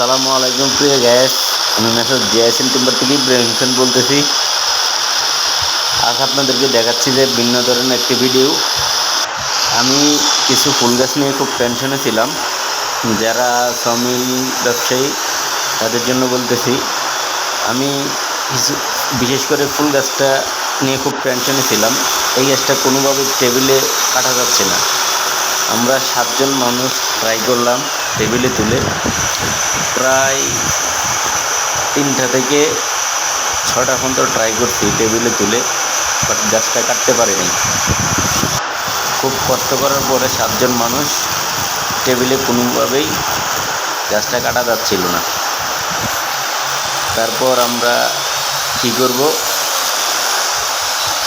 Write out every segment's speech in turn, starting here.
আসসালামু আলাইকুম প্রিয় গ্যাস, আমি মেসেজ জিয়াসিন টিম্বার থেকে ইব্রাহিম হোসেন বলতেছি। আজ আপনাদেরকে দেখাচ্ছি যে ভিন্ন ধরনের একটি ভিডিও। আমি কিছু ফুল গাছ নিয়ে খুব টেনশনে ছিলাম। যারা সমিল ব্যবসায়ী তাদের জন্য বলতেছি, আমি কিছু বিশেষ করে ফুল গাছটা নিয়ে খুব টেনশনে ছিলাম। এই গাছটা কোনোভাবে টেবিলে কাটা যাচ্ছে না। আমরা 7 জন মানুষ ট্রাই করলাম টেবিলে তুলে, প্রায় 3টা থেকে 6টা পর্যন্ত ট্রাই করছি টেবিলে তুলে, বাট গাছটা কাটতে পারিনি। খুব কষ্ট করার পরে 7 জন মানুষ টেবিলে কোনোভাবেই গাছটা কাটা যাচ্ছিল না। তারপর আমরা কী করব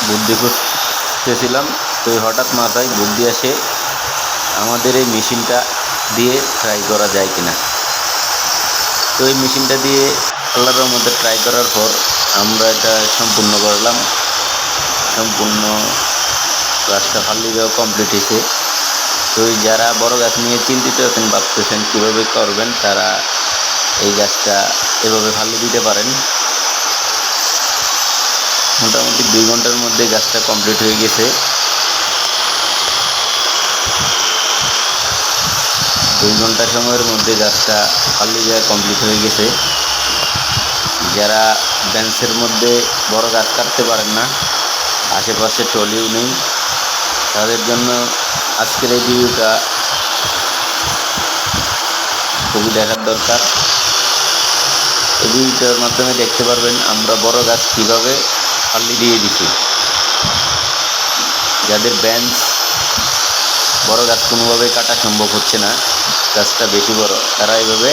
বুদ্ধি করতেছিলাম, তো হঠাৎ মাথায় বুদ্ধি আসে আমাদের এই মেশিনটা দিয়ে ট্রাই করা যায় কিনা। তো এই মেশিনটা দিয়ে আল্লাহর রহমতে ট্রাই করার পর আমরা এটা সম্পূর্ণ করলাম। সম্পূর্ণ গাছটা ফাল্লি দেওয়া কমপ্লিট হয়েছে। তো যারা বড় গাছ নিয়ে চিন্তিত আছেন, ভাবতেছেন কীভাবে করবেন, তারা এই গাছটা এভাবে ফাল্লি দিতে পারেন। মোটামুটি 2 ঘন্টার মধ্যে গাছটা কমপ্লিট হয়ে গেছে। 2 ঘন্টা সময়ের মধ্যে গাছটা ফাল্লি দেওয়া কমপ্লিট হয়ে গেছে। যারা বেঞ্চের মধ্যে বড় গাছ কাটতে পারেন না, আশেপাশে ট্রলিও নেই, তাদের জন্য আজকের এই ভিডিওটা খুবই দেখার দরকার। এই ভিডিওটার মাধ্যমে দেখতে পারবেন আমরা বড় গাছ কীভাবে ফাল্লি দিয়ে দিছি। যাদের বেঞ্চ বড় গাছ কোনোভাবেই কাটা সম্ভব হচ্ছে না, গাছটা বেশি বড়, তারা এইভাবে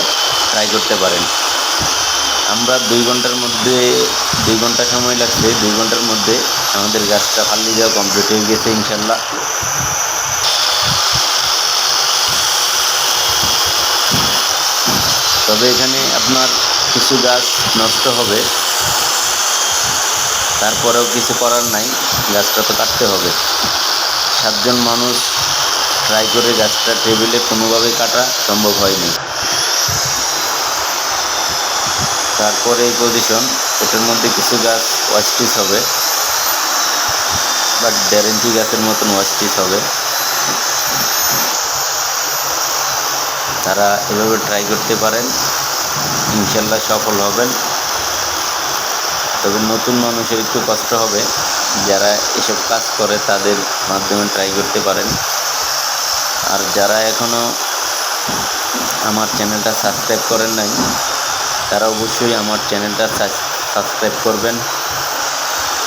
ট্রাই করতে পারেন। আমরা 2 ঘন্টার মধ্যে 2 ঘন্টা সময় লাগছে, 2 ঘন্টার মধ্যে আমাদের গাছটা ফাল্লি দেওয়া কমপ্লিট হয়ে গেছে ইনশাল্লাহ। তবে এখানে আপনার কিছু গাছ নষ্ট হবে, তারপরেও কিছু করার নাই, গাছটা তো কাটতে হবে। 7 জন মানুষ ট্রাই করে গাছটা টেবিলে কোনোভাবেই কাটা সম্ভব হয়নি। তারপরে এই পজিশন, এটার মধ্যে কিছু গাছ ওয়াস্টিস হবে, বাট 1.5 ইঞ্চি গাছের মতন ওয়াস্টিস হবে। তারা এভাবে ট্রাই করতে পারেন, ইনশাল্লাহ সফল হবেন। তবে নতুন মানুষের একটু কষ্ট হবে, যারা এসব কাজ করে তাদের মাধ্যমে ট্রাই করতে পারেন। আর যারা এখনও আমার চ্যানেলটা সাবস্ক্রাইব করেন নাই, তারা অবশ্যই আমার চ্যানেলটা সাবস্ক্রাইব করবেন,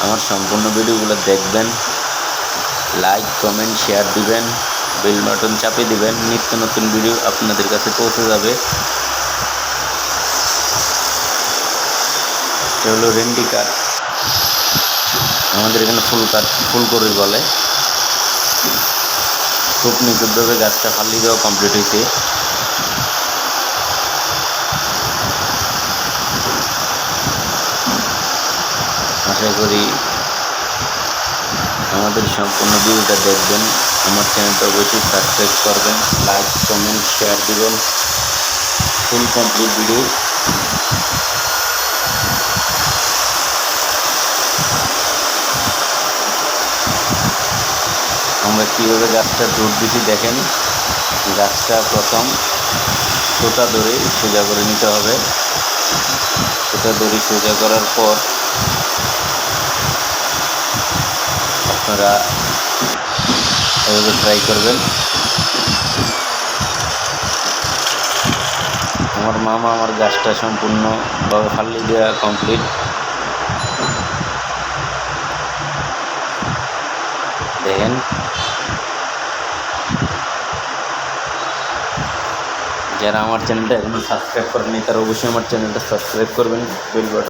আমার সম্পূর্ণ ভিডিওগুলো দেখবেন, লাইক কমেন্ট শেয়ার দিবেন, বেল বাটন চাপিয়ে দিবেন, নিত্য নতুন ভিডিও আপনাদের কাছে পৌঁছে যাবে। এটা হলো রেন্ডি কাঠ, আমাদের এখানে ফুলকড়ি বলে। খুব নিখুঁতভাবে গাছটা ফাল্লি দেওয়া কমপ্লিট হয়েছে। আশা করি আমাদের সম্পূর্ণ ভিডিওটা দেখবেন, আমার চ্যানেলটা অবশ্যই সাবস্ক্রাইব করবেন, লাইক কমেন্ট শেয়ার দিবেন। ফুল কমপ্লিট ভিডিও আমরা কীভাবে গাছটা দূর দিছি দেখেন। গাছটা প্রথম সুতা ধরে সোজা করে নিতে হবে। সুতা ধরে সোজা করার পর আপনারা এভাবে ট্রাই করবেন। আমার মামা আমার গাছটা সম্পূর্ণভাবে ফাল্লি দেওয়া কমপ্লিট। দেখেন, যারা আমার চ্যানেলটা এখনো সাবস্ক্রাইব করেনি তারা অবশ্যই আমার চ্যানেলটা সাবস্ক্রাইব করবেন, বেল বাটন